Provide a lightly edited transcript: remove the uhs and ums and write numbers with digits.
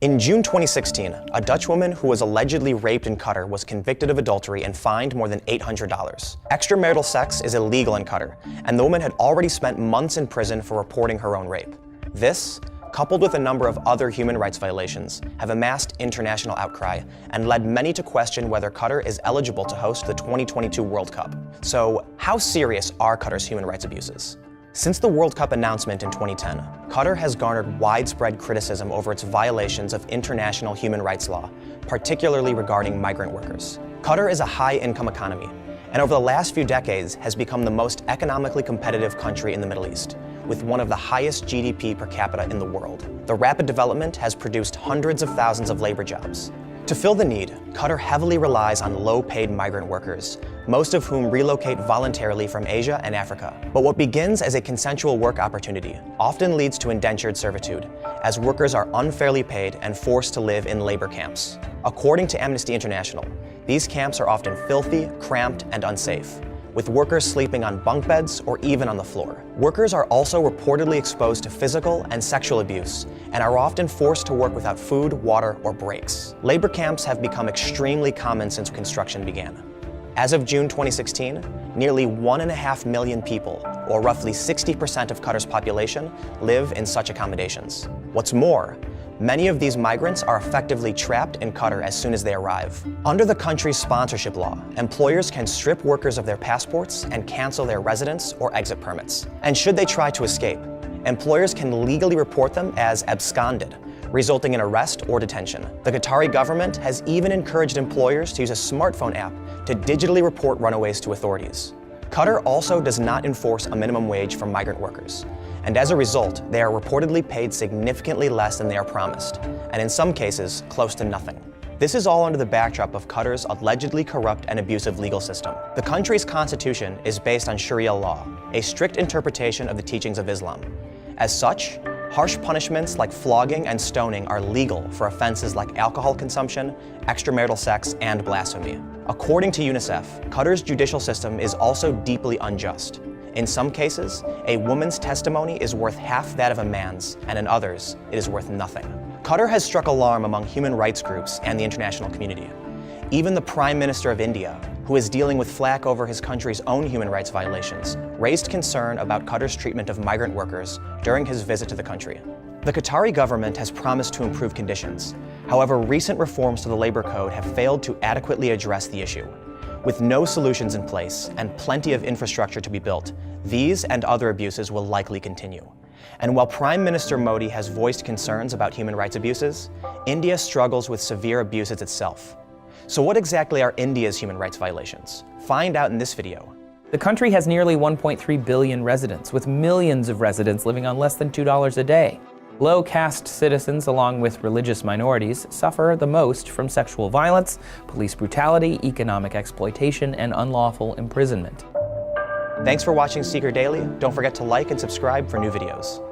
In June 2016, a Dutch woman who was allegedly raped in Qatar was convicted of adultery and fined more than $800. Extramarital sex is illegal in Qatar, and the woman had already spent months in prison for reporting her own rape. This, coupled with a number of other human rights violations, have amassed international outcry and led many to question whether Qatar is eligible to host the 2022 World Cup. So, how serious are Qatar's human rights abuses? Since the World Cup announcement in 2010, Qatar has garnered widespread criticism over its violations of international human rights law, particularly regarding migrant workers. Qatar is a high-income economy, and over the last few decades has become the most economically competitive country in the Middle East, with one of the highest GDP per capita in the world. The rapid development has produced hundreds of thousands of labor jobs. To fill the need, Qatar heavily relies on low-paid migrant workers, most of whom relocate voluntarily from Asia and Africa. But what begins as a consensual work opportunity often leads to indentured servitude, as workers are unfairly paid and forced to live in labor camps. According to Amnesty International, these camps are often filthy, cramped, and unsafe, with workers sleeping on bunk beds or even on the floor. Workers are also reportedly exposed to physical and sexual abuse and are often forced to work without food, water, or breaks. Labor camps have become extremely common since construction began. As of June 2016, nearly 1.5 million people, or roughly 60% of Qatar's population, live in such accommodations. What's more, many of these migrants are effectively trapped in Qatar as soon as they arrive. Under the country's sponsorship law, employers can strip workers of their passports and cancel their residence or exit permits. And should they try to escape, employers can legally report them as absconded, resulting in arrest or detention. The Qatari government has even encouraged employers to use a smartphone app to digitally report runaways to authorities. Qatar also does not enforce a minimum wage for migrant workers, and as a result, they are reportedly paid significantly less than they are promised, and in some cases, close to nothing. This is all under the backdrop of Qatar's allegedly corrupt and abusive legal system. The country's constitution is based on Sharia law, a strict interpretation of the teachings of Islam. As such, harsh punishments like flogging and stoning are legal for offenses like alcohol consumption, extramarital sex, and blasphemy. According to UNICEF, Qatar's judicial system is also deeply unjust. In some cases, a woman's testimony is worth half that of a man's, and in others, it is worth nothing. Qatar has struck alarm among human rights groups and the international community. Even the Prime Minister of India, who is dealing with flack over his country's own human rights violations, raised concern about Qatar's treatment of migrant workers during his visit to the country. The Qatari government has promised to improve conditions. However, recent reforms to the labor code have failed to adequately address the issue. With no solutions in place and plenty of infrastructure to be built, these and other abuses will likely continue. And while Prime Minister Modi has voiced concerns about human rights abuses, India struggles with severe abuses itself. So what exactly are India's human rights violations? Find out in this video. The country has nearly 1.3 billion residents, with millions of residents living on less than $2 a day. Low-caste citizens, along with religious minorities, suffer the most from sexual violence, police brutality, economic exploitation, and unlawful imprisonment. Thanks for watching Seeker Daily. Don't forget to like and subscribe for new videos.